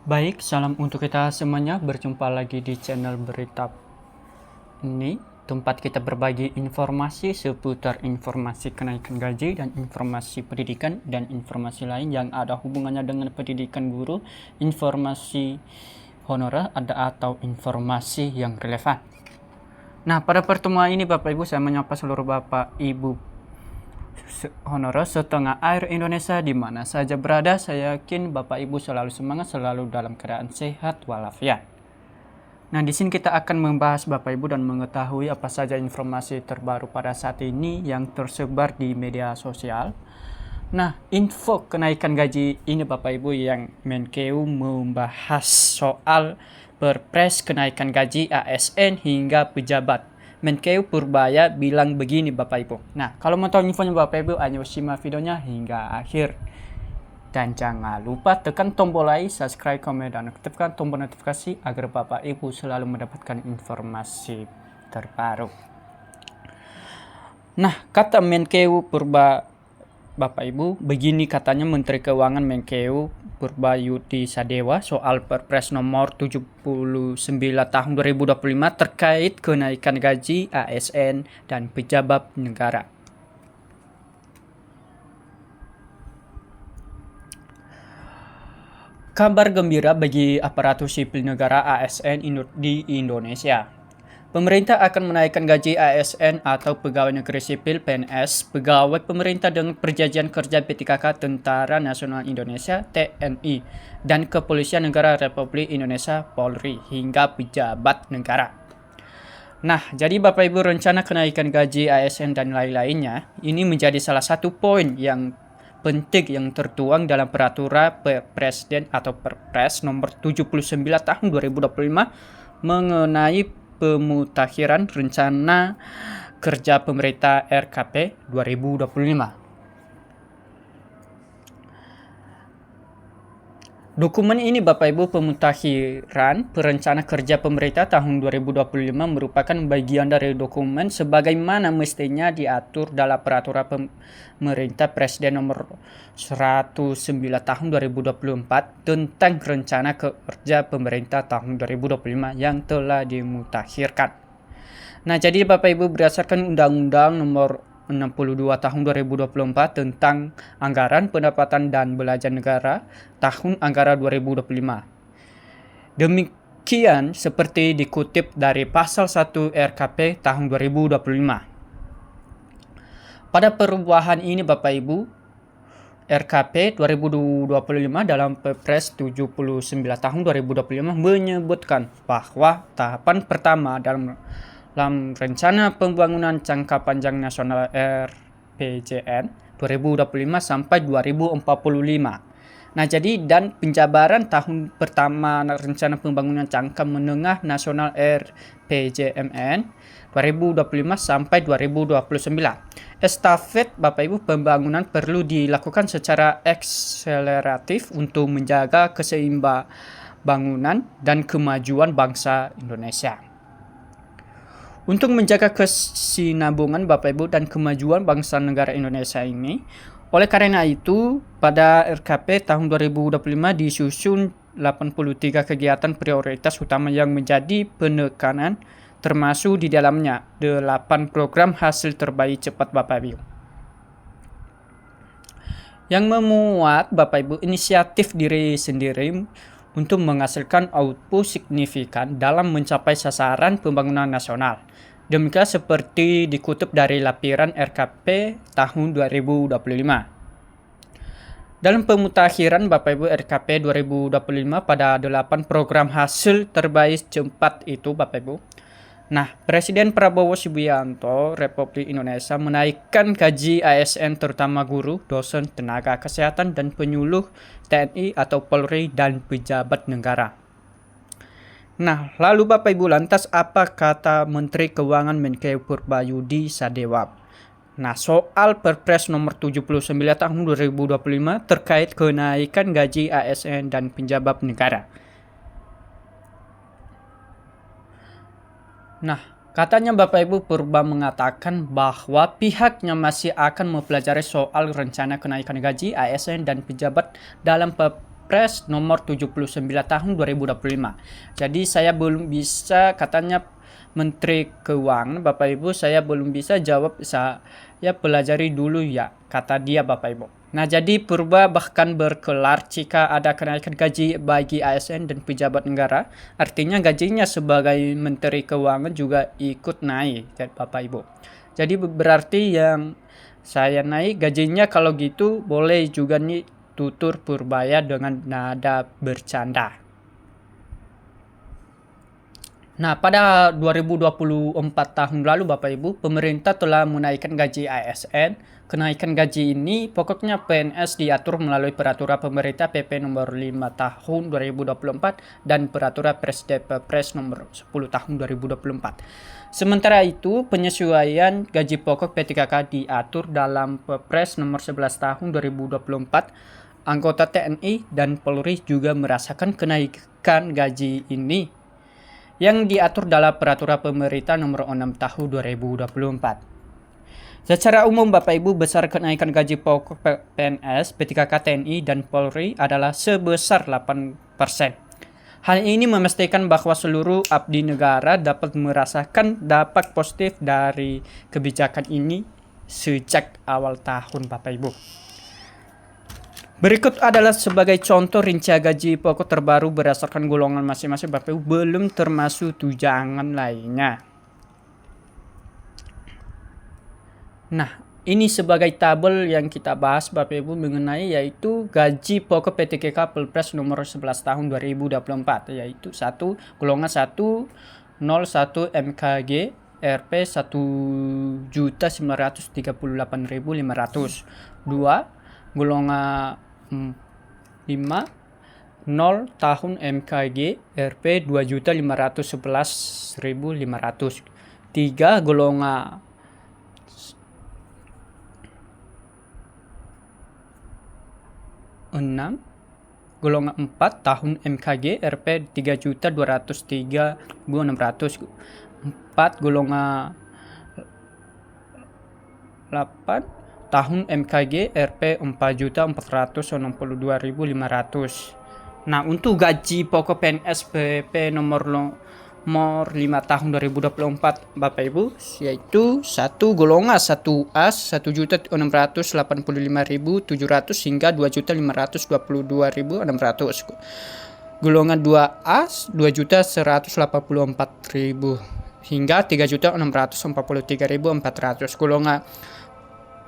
Baik, salam untuk kita semuanya. Berjumpa lagi di channel berita ini, tempat kita berbagi informasi seputar informasi kenaikan gaji dan informasi pendidikan dan informasi lain yang ada hubungannya dengan pendidikan guru, informasi honorer atau informasi yang relevan. Nah, pada pertemuan ini Bapak Ibu, saya menyapa seluruh Bapak Ibu honorer setengah air Indonesia di mana saja berada. Saya yakin Bapak Ibu selalu semangat, selalu dalam keadaan sehat walafiat. Nah, di sini kita akan membahas Bapak Ibu dan mengetahui apa saja informasi terbaru pada saat ini yang tersebar di media sosial. Nah, info kenaikan gaji ini Bapak Ibu yang Menkeu membahas soal Perpres kenaikan gaji ASN hingga pejabat. Menkeu Purbaya bilang begini Bapak Ibu. Nah, kalau mau tahu infonya Bapak Ibu, ayo simak videonya hingga akhir. Dan jangan lupa tekan tombol like, subscribe, komen, dan aktifkan tombol notifikasi agar Bapak Ibu selalu mendapatkan informasi terbaru. Nah, kata Menkeu Bapak Ibu, begini katanya Menteri Keuangan Menkeu Purbayudi Sadewa soal Perpres nomor 79 tahun 2025 terkait kenaikan gaji ASN dan pejabat negara. Kabar gembira bagi aparatur sipil negara ASN di Indonesia. Pemerintah akan menaikkan gaji ASN atau Pegawai Negeri Sipil (PNS), pegawai pemerintah dengan perjanjian kerja PTKK Tentara Nasional Indonesia (TNI) dan Kepolisian Negara Republik Indonesia (Polri) hingga pejabat negara. Nah, jadi Bapak Ibu, rencana kenaikan gaji ASN dan lain-lainnya ini menjadi salah satu poin yang penting yang tertuang dalam peraturan Presiden atau Perpres nomor 79 tahun 2025 mengenai pemutakhiran rencana kerja pemerintah RKP 2025. Dokumen ini Bapak Ibu, pemutakhiran perencana kerja pemerintah tahun 2025 merupakan bagian dari dokumen sebagaimana mestinya diatur dalam peraturan pemerintah Presiden nomor 109 tahun 2024 tentang rencana kerja pemerintah tahun 2025 yang telah dimutakhirkan. Nah, jadi Bapak Ibu, berdasarkan Undang-Undang nomor 62 tahun 2024 tentang Anggaran Pendapatan dan Belanja Negara tahun anggaran 2025. Demikian seperti dikutip dari pasal 1 RKP tahun 2025. Pada perubahan ini Bapak Ibu, RKP 2025 dalam Perpres 79 tahun 2025 menyebutkan bahwa tahapan pertama dalam Rencana Pembangunan Jangka Panjang Nasional RPJN 2025 sampai 2045. Nah, jadi dan penjabaran tahun pertama Rencana Pembangunan Jangka Menengah Nasional RPJMN 2025 sampai 2029. Estafet Bapak Ibu pembangunan perlu dilakukan secara akseleratif untuk menjaga keseimbangan dan kemajuan bangsa Indonesia. Untuk menjaga kesinambungan Bapak Ibu dan kemajuan bangsa negara Indonesia ini, oleh karena itu pada RKP tahun 2025 disusun 83 kegiatan prioritas utama yang menjadi penekanan, termasuk di dalamnya 8 program hasil terbaik cepat Bapak Ibu, yang memuat Bapak Ibu inisiatif diri sendiri untuk menghasilkan output signifikan dalam mencapai sasaran pembangunan nasional. Demikian seperti dikutip dari lampiran RKP tahun 2025. Dalam pemutakhiran Bapak Ibu RKP 2025 pada 8 program hasil terbaik cepat itu Bapak Ibu. Nah, Presiden Prabowo Subianto Republik Indonesia menaikkan gaji ASN terutama guru, dosen, tenaga kesehatan, dan penyuluh TNI atau Polri dan pejabat negara. Nah, lalu Bapak Ibu, lantas apa kata Menteri Keuangan Menkeu Purbayudi Sadewa? Nah, soal Perpres nomor 79 tahun 2025 terkait kenaikan gaji ASN dan pejabat negara. Nah, katanya Bapak Ibu Purba mengatakan bahwa pihaknya masih akan mempelajari soal rencana kenaikan gaji ASN dan pejabat dalam Perpres nomor 79 tahun 2025. Jadi saya belum bisa, katanya Menteri Keuangan, Bapak Ibu, saya belum bisa jawab, saya pelajari dulu ya, kata dia, Bapak Ibu. Nah, jadi purba bahkan berkelar jika ada kenaikan gaji bagi ASN dan pejabat negara, artinya gajinya sebagai Menteri Keuangan juga ikut naik, Bapak Ibu. Jadi berarti yang saya naik gajinya, kalau gitu boleh juga nih tutur purbaya dengan nada bercanda. Nah, pada 2024 tahun lalu Bapak Ibu, pemerintah telah menaikkan gaji ASN. Kenaikan gaji ini pokoknya PNS diatur melalui Peraturan Pemerintah PP nomor 5 tahun 2024 dan Peraturan Presiden Perpres nomor 10 tahun 2024. Sementara itu, penyesuaian gaji pokok P3K diatur dalam Perpres nomor 11 tahun 2024. Anggota TNI dan Polri juga merasakan kenaikan gaji ini yang diatur dalam Peraturan Pemerintah nomor 6 tahun 2024. Secara umum Bapak Ibu, besar kenaikan gaji pokok PNS, P3K, TNI, dan Polri adalah sebesar 8%. Hal ini memastikan bahwa seluruh abdi negara dapat merasakan dampak positif dari kebijakan ini sejak awal tahun Bapak Ibu. Berikut adalah sebagai contoh rincian gaji pokok terbaru berdasarkan golongan masing-masing Bapak Ibu, belum termasuk tunjangan lainnya. Nah, ini sebagai tabel yang kita bahas Bapak Ibu mengenai yaitu gaji pokok P3K Perpres nomor 11 tahun 2024, yaitu 1 golongan 101 MKG RP 1.938.500. 2 golongan 5 0 tahun MKG RP 2.511.500. 3 golongan 6 golongan 4 tahun MKG RP 3.203.600. 4 golongan 8 tahun MKG RP 4.462.500. Nah, untuk gaji pokok PNS PP nomor 5 tahun 2024 Bapak Ibu, yaitu 1 golongan 1A 1.685.700 hingga 2.522.600. Golongan 2A 2.184.000 hingga 3.643.400. Golongan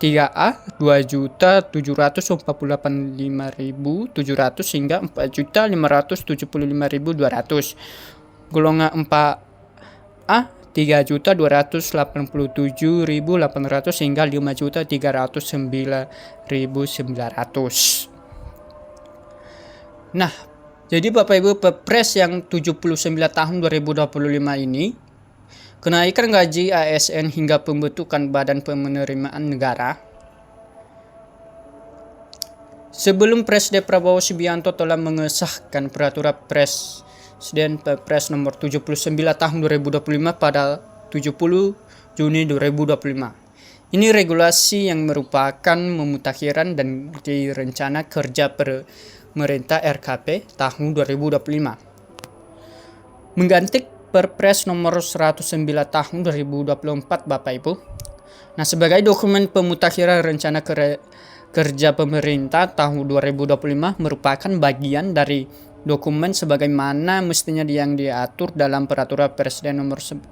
3A 2.748.500 hingga 4.575.200. Golongan 4A 3.287.800 hingga 5.309.900. Nah, jadi Bapak Ibu, Perpres yang 79 tahun 2025 ini, kenaikan gaji ASN hingga pembentukan Badan Penerimaan Negara. Sebelum Presiden Prabowo Subianto telah mengesahkan Peraturan Presiden Perpres nomor 79 tahun 2025 pada 70 Juni 2025. Ini regulasi yang merupakan pemutakhiran dan rencana kerja pemerintah RKP tahun 2025. Mengganti Perpres nomor 109 tahun 2024 Bapak Ibu. Nah, sebagai dokumen pemutakhiran rencana kerja pemerintah tahun 2025 merupakan bagian dari dokumen sebagaimana mestinya yang diatur dalam Peraturan Presiden nomor 109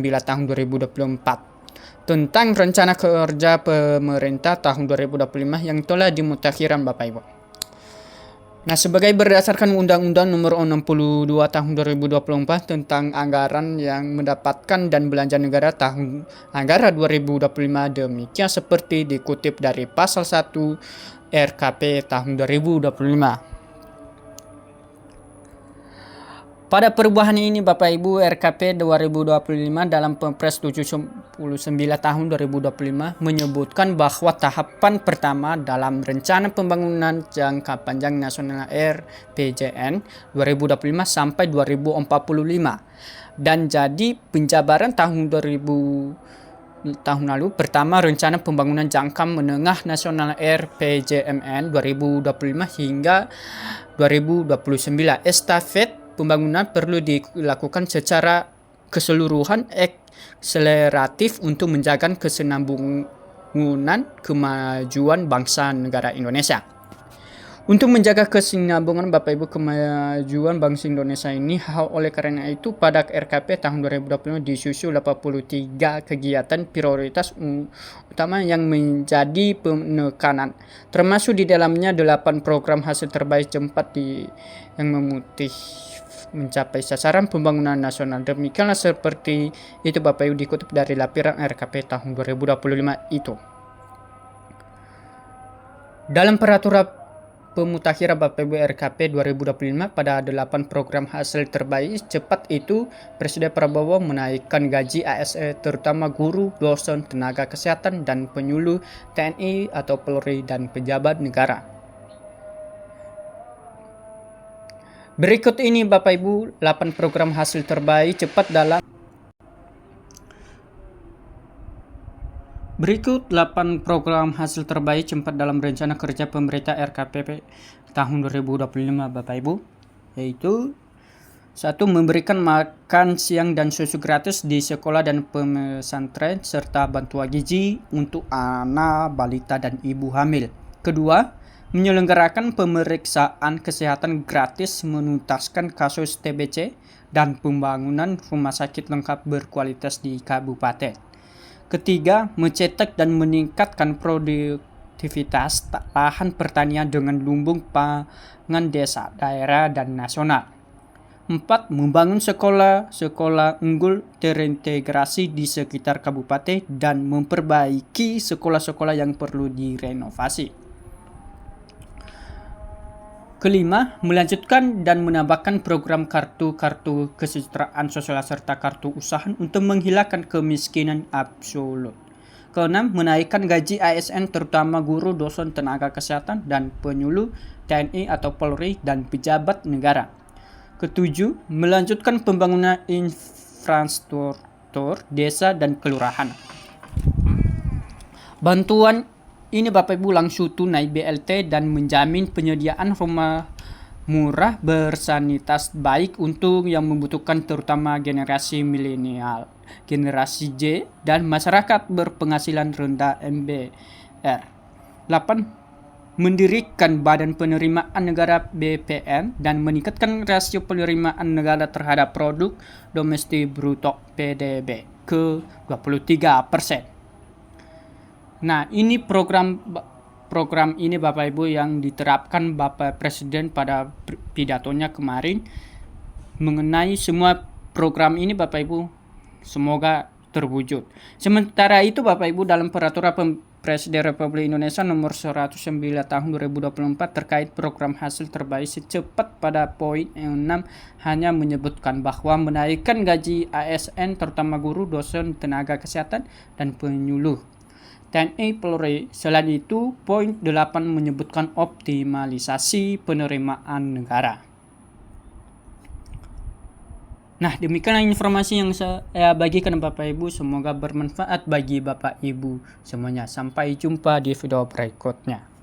tahun 2024 tentang rencana kerja pemerintah tahun 2025 yang telah dimutakhirkan Bapak Ibu. Nah, sebagai berdasarkan Undang-Undang nomor 62 tahun 2024 tentang anggaran yang mendapatkan dan belanja negara tahun anggaran 2025, demikian seperti dikutip dari pasal 1 RKP tahun 2025. Pada perubahan ini Bapak Ibu, RKP 2025 dalam Perpres 79 tahun 2025 menyebutkan bahwa tahapan pertama dalam Rencana Pembangunan Jangka Panjang Nasional RPJN 2025 sampai 2045 dan jadi penjabaran tahun 2015 tahun lalu. Pertama, Rencana Pembangunan Jangka Menengah Nasional RPJMN 2025 hingga 2029. Estafet pembangunan perlu dilakukan secara keseluruhan akseleratif untuk menjaga kesinambungan kemajuan bangsa negara Indonesia. Untuk menjaga kesinambungan Bapak Ibu kemajuan bangsa Indonesia ini, oleh karena itu pada RKP tahun 2025 disusun 83 kegiatan prioritas utama yang menjadi penekanan, termasuk di dalamnya 8 program hasil terbaik yang memutih mencapai sasaran pembangunan nasional. Demikianlah seperti itu Bapak Ibu, dikutip dari laporan RKP tahun 2025 itu. Dalam peraturan pemutakhiran Bapak Ibu RKP 2025 pada 8 program hasil terbaik cepat itu, Presiden Prabowo menaikkan gaji ASN terutama guru, dosen, tenaga kesehatan, dan penyuluh TNI atau Polri dan pejabat negara. Berikut ini Bapak Ibu 8 program hasil terbaik cepat dalam Berikut 8 program hasil terbaik cepat dalam rencana kerja pemerintah RKP tahun 2025 Bapak Ibu, yaitu 1. Memberikan makan siang dan susu gratis di sekolah dan pesantren serta bantuan gizi untuk anak, balita, dan ibu hamil. 2. Menyelenggarakan pemeriksaan kesehatan gratis, menuntaskan kasus TBC, dan pembangunan rumah sakit lengkap berkualitas di kabupaten. 3. Mencetak dan meningkatkan produktivitas lahan pertanian dengan lumbung pangan desa, daerah, dan nasional. 4. Membangun sekolah-sekolah unggul terintegrasi di sekitar kabupaten dan memperbaiki sekolah-sekolah yang perlu direnovasi. 5. Melanjutkan dan menambahkan program kartu kesejahteraan sosial serta kartu usaha untuk menghilangkan kemiskinan absolut. 6. Menaikkan gaji ASN terutama guru, dosen, tenaga kesehatan, dan penyuluh TNI atau Polri dan pejabat negara. 7. Melanjutkan pembangunan infrastruktur desa dan kelurahan. Bantuan ini Bapak Ibu langsung tunai BLT dan menjamin penyediaan rumah murah bersanitas baik untuk yang membutuhkan terutama generasi milenial, generasi Z, dan masyarakat berpenghasilan rendah MBR. 8. Mendirikan Badan Penerimaan Negara BPN dan meningkatkan rasio penerimaan negara terhadap produk domestik bruto PDB ke 23%. Nah, ini program ini Bapak Ibu yang diterapkan Bapak Presiden pada pidatonya kemarin. Mengenai semua program ini Bapak Ibu, semoga terwujud. Sementara itu Bapak Ibu, dalam peraturan Presiden Republik Indonesia nomor 109 tahun 2024 terkait program hasil terbaik secepat pada poin 6 hanya menyebutkan bahwa menaikkan gaji ASN terutama guru, dosen, tenaga kesehatan, dan penyuluh TNI Polri. Selain itu, poin 8 menyebutkan optimalisasi penerimaan negara. Nah, demikianlah informasi yang saya bagikan Bapak Ibu. Semoga bermanfaat bagi Bapak Ibu semuanya. Sampai jumpa di video berikutnya.